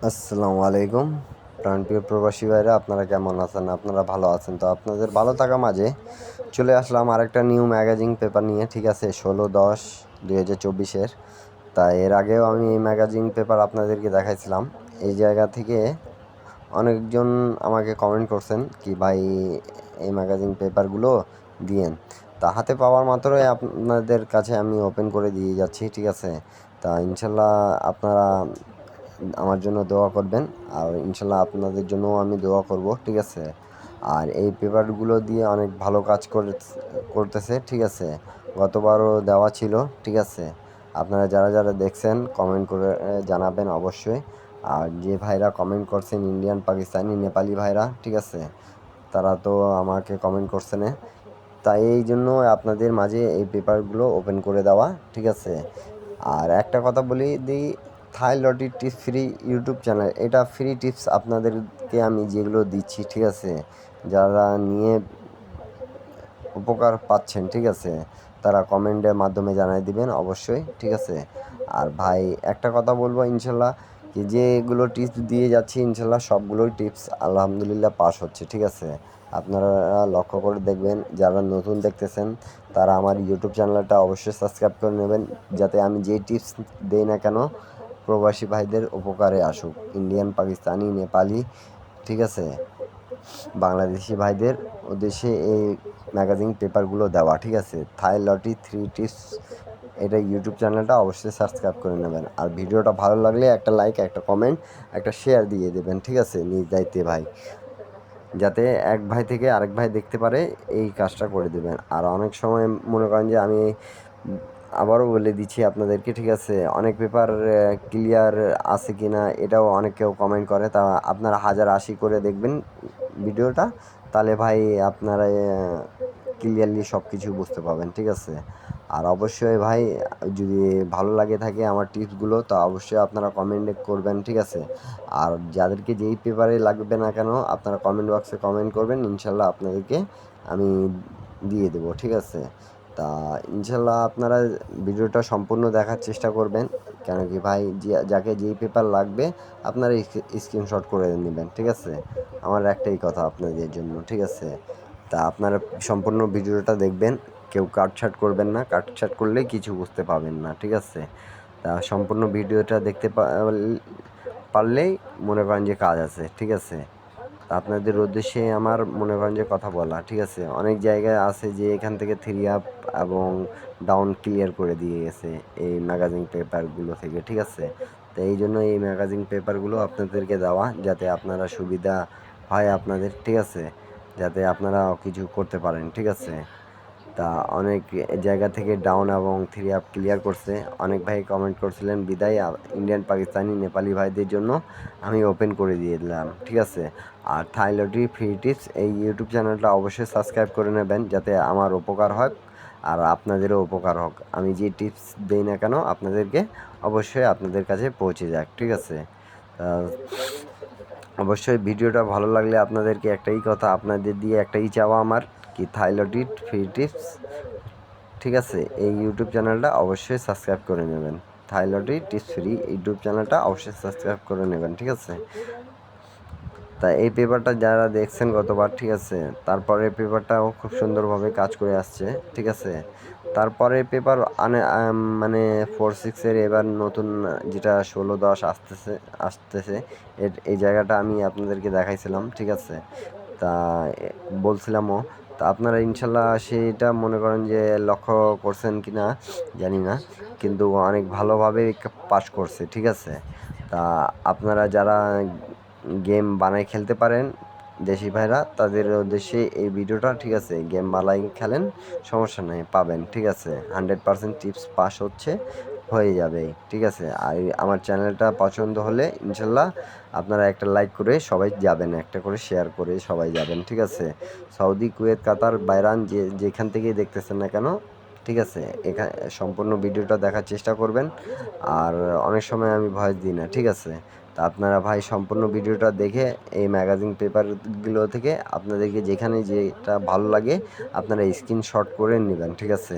আসসালামু আলাইকুম প্রাণপ্রিয় প্রবাসী ভাইরা, আপনারা কেমন আছেন? আপনারা ভালো আছেন তো? আপনাদের ভালো থাকা মাঝে চলে আসলাম আরেকটা নিউ ম্যাগাজিন পেপার নিয়ে, ঠিক আছে? 16/10/2024-এর। তা এর আগেও আমি এই ম্যাগাজিন পেপার আপনাদেরকে দেখাইছিলাম। এই জায়গা থেকে অনেকজন আমাকে কমেন্ট করছেন কি ভাই, এই ম্যাগাজিন পেপারগুলো দিয়েন। তা হাতে পাওয়ার মাত্রই আপনাদের কাছে আমি ওপেন করে দিয়ে যাচ্ছি, ঠিক আছে? তা ইনশাল্লাহ আপনারা আমার জন্য দোয়া করবেন, আর ইনশাল্লাহ আপনাদের জন্যও আমি দোয়া করব, ঠিক আছে? আর এই পেপারগুলো দিয়ে অনেক ভালো কাজ করতেছে, ঠিক আছে? গতবারও দেওয়া ছিল, ঠিক আছে? আপনারা যারা যারা দেখছেন কমেন্ট করে জানাবেন অবশ্যই। আর যে ভাইরা কমেন্ট করছেন, ইন্ডিয়ান, পাকিস্তানি, নেপালি ভাইরা, ঠিক আছে? তারা তো আমাকে কমেন্ট করছে না। তাই এই জন্য আপনাদের মাঝে এই পেপারগুলো ওপেন করে দেওয়া, ঠিক আছে? আর একটা কথা বলি দিই, থাই লটি টিপস ফ্রি ইউটিউব চ্যানেল, এটা ফ্রি টিপস আপনাদেরকে আমি যেগুলো দিচ্ছি, ঠিক আছে? যারা নিয়ে উপকার পাচ্ছেন, ঠিক আছে? তারা কমেন্টের মাধ্যমে জানাই দিবেন অবশ্যই, ঠিক আছে? আর ভাই একটা কথা বলবো, ইনশাল্লাহ কি যেগুলো টিপস দিয়ে যাচ্ছি ইনশাল্লাহ সবগুলোই টিপস আলহামদুলিল্লাহ পাস হচ্ছে, ঠিক আছে? আপনারা লক্ষ্য করে দেখবেন, যারা নতুন দেখতেছেন তারা আমার ইউটিউব চ্যানেলটা অবশ্যই সাবস্ক্রাইব করে নেবেন, যাতে আমি যেই টিপস দেই না কেন প্রবাসী ভাইদের উপকারে আসুক। ইন্ডিয়ান, পাকিস্তানি, নেপালি, ঠিক আছে, বাংলাদেশি ভাইদের উদ্দেশ্যে এই ম্যাগাজিন পেপারগুলো দেওয়া, ঠিক আছে? থাই লটি থ্রি টিপস, এটা ইউটিউব চ্যানেলটা অবশ্যই সাবস্ক্রাইব করে নেবেন। আর ভিডিওটা ভালো লাগলে একটা লাইক, একটা কমেন্ট, একটা শেয়ার দিয়ে দেবেন, ঠিক আছে? নিজ দায়িত্বে ভাই, যাতে এক ভাই থেকে আরেক ভাই দেখতে পারে, এই কাজটা করে দেবেন। আর অনেক সময় মনে করেন যে আমি আবারও বলে দিচ্ছি আপনাদেরকে, ঠিক আছে? অনেক পেপার ক্লিয়ার আছে কি না এটাও অনেক কেউ কমেন্ট করে। তা আপনারা 1080 করে দেখবেন ভিডিওটা, তাহলে ভাই আপনারা ক্লিয়ারলি সব কিছু বুঝতে পাবেন, ঠিক আছে? আর অবশ্যই ভাই, যদি ভালো লাগে থাকে আমার টিপসগুলো, তো অবশ্যই আপনারা কমেন্ট করবেন, ঠিক আছে? আর যাদেরকে যেই পেপারে লাগবে না কেন আপনারা কমেন্ট বক্সে কমেন্ট করবেন, ইনশাল্লাহ আপনাদেরকে আমি দিয়ে দেবো, ঠিক আছে? তা ইনশাল্লাহ আপনারা ভিডিওটা সম্পূর্ণ দেখার চেষ্টা করবেন, কেন কি ভাই যাকে যেই পেপার লাগবে আপনারা স্ক্রিনশট করে নেবেন, ঠিক আছে? আমার একটাই কথা আপনাদের জন্য, ঠিক আছে? তা আপনারা সম্পূর্ণ ভিডিওটা দেখবেন, কেউ কাটছাট করবেন না, কাটছাট করলে কিছু বুঝতে পাবেন না, ঠিক আছে? তা সম্পূর্ণ ভিডিওটা দেখতে পারলেই মনে করেন যে কাজ আছে, ঠিক আছে? তা আপনাদের উদ্দেশ্যে আমার মনে করেন যে কথা বলা, ঠিক আছে? অনেক জায়গায় আছে যে এখান থেকে থ্রি আপ এবং ডাউন ক্লিয়ার করে দিয়ে গেছে এই ম্যাগাজিন পেপারগুলো থেকে, ঠিক আছে? তো এই জন্য এই ম্যাগাজিন পেপারগুলো আপনাদেরকে দেওয়া, যাতে আপনারা সুবিধা হয় আপনাদের, ঠিক আছে? যাতে আপনারা কিছু করতে পারেন, ঠিক আছে? তা অনেক জায়গা থেকে ডাউন এবং থ্রি আপ ক্লিয়ার করছে। অনেক ভাই কমেন্ট করছিলেন, বিদায় ইন্ডিয়ান, পাকিস্তানি, নেপালি ভাইদের জন্য আমি ওপেন করে দিয়ে দিলাম, ঠিক আছে? আর থাইলটি ফ্রি টিপস এই ইউটিউব চ্যানেলটা অবশ্যই সাবস্ক্রাইব করে নেবেন, যাতে আমার উপকার হোক আর আপনাদেরও উপকার হোক। আমি যে টিপস দিই না কেন আপনাদেরকে অবশ্যই আপনাদের কাছে পৌঁছে যাক, ঠিক আছে? তা অবশ্যই ভিডিওটা ভালো লাগলে আপনাদেরকে একটাই কথা, আপনাদের দিয়ে একটাই চাওয়া আমার, কি থাইলটিড ফ্রি টিপস, ঠিক আছে? এই ইউটিউব চ্যানেলটা অবশ্যই সাবস্ক্রাইব করে নেবেন। থাইলটি টিপস ফ্রি ইউটিউব চ্যানেলটা অবশ্যই সাবস্ক্রাইব করে নেবেন, ঠিক আছে? তা এই পেপারটা যারা দেখছেন গতবার, ঠিক আছে, তারপরে পেপারটাও খুব সুন্দরভাবে কাজ করে আসছে, ঠিক আছে? তারপরে পেপার মানে 4/6-এর এবার নতুন যেটা 16/10 আসতেছে এই জায়গাটা আমি আপনাদেরকে দেখাইছিলাম, ঠিক আছে? তা বলছিলামও। তা আপনারা ইনশাল্লাহ সেটা মনে করেন যে লক্ষ্য করছেন কি না জানি না, কিন্তু অনেক ভালোভাবে পাস করছে, ঠিক আছে? তা আপনারা যারা গেম বানাই খেলতে পারেন, দেশি ভাইরা, তাদের উদ্দেশ্যে এই ভিডিওটা, ঠিক আছে? গেম বানাই খেলেন, সমস্যা নেই, পাবেন, ঠিক আছে? 100% টিপস পাস হয়ে যাবে, ঠিক আছে? আর আমার চ্যানেলটা পছন্দ হলে ইনশাল্লাহ আপনারা একটা লাইক করে সবাই যাবেন, একটা করে শেয়ার করে সবাই যাবেন, ঠিক আছে? সৌদি, কুয়েত, কাতার, বাইরান, যেখান থেকেই দেখতেছেন না কেন, ঠিক আছে, এখানে সম্পূর্ণ ভিডিওটা দেখার চেষ্টা করবেন। আর অনেক সময় আমি ভয়েস দিই না, ঠিক আছে? তা আপনারা ভাই সম্পূর্ণ ভিডিওটা দেখে এই ম্যাগাজিন পেপারগুলো থেকে আপনাদেরকে যেখানে যেটা ভালো লাগে আপনারা স্ক্রিনশট করে নেবেন, ঠিক আছে?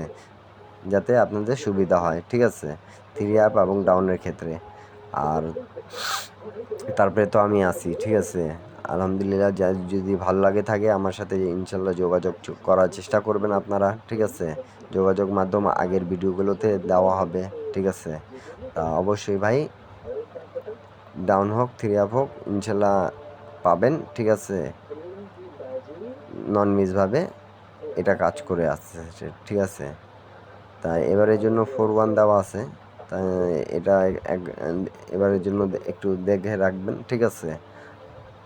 যাতে আপনাদের সুবিধা হয়, ঠিক আছে? থ্রি আপ এবং ডাউনের ক্ষেত্রে। আর তারপরে তো আমি আছি, ঠিক আছে। আলহামদুলিল্লাহ, যদি ভালো লাগে থাকে আমার সাথে ইনশাল্লাহ যোগাযোগ করার চেষ্টা করবেন আপনারা, ঠিক আছে। যোগাযোগ মাধ্যম আগের ভিডিওগুলোতে দেওয়া হবে, ঠিক আছে। তা অবশ্যই ভাই, ডাউন হোক থ্রি আপ হোক ইনশাল্লাহ পাবেন, ঠিক আছে। নন মিসভাবে এটা কাজ করে আসছে, ঠিক আছে। তাই এবারের জন্য 4-1 দেওয়া আছে, তাই এটা এবারের জন্য একটু দেখে রাখবেন, ঠিক আছে।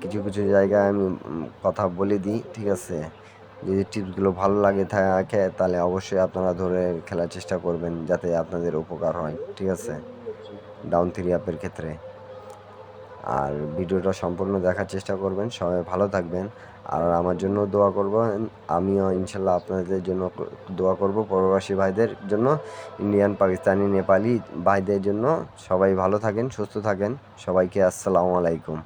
কিছু কিছু জায়গায় আমি কথা বলে দিই, ঠিক আছে। যদি টিপসগুলো ভালো লাগে থাকে তাহলে অবশ্যই আপনারা ধরে খেলার চেষ্টা করবেন, যাতে আপনাদের উপকার হয়, ঠিক আছে, ডাউন থ্রি আপের ক্ষেত্রে। আর ভিডিওটা সম্পূর্ণ দেখার চেষ্টা করবেন। সবাই ভালো থাকবেন আর আমার জন্য দোয়া করবেন। আমিও ইনশাল্লাহ আপনাদের জন্য দোয়া করব, প্রবাসী ভাইদের জন্য, ইন্ডিয়ান, পাকিস্তানি, নেপালি ভাইদের জন্য। সবাই ভালো থাকেন, সুস্থ থাকেন। সবাইকে আসসালামু আলাইকুম।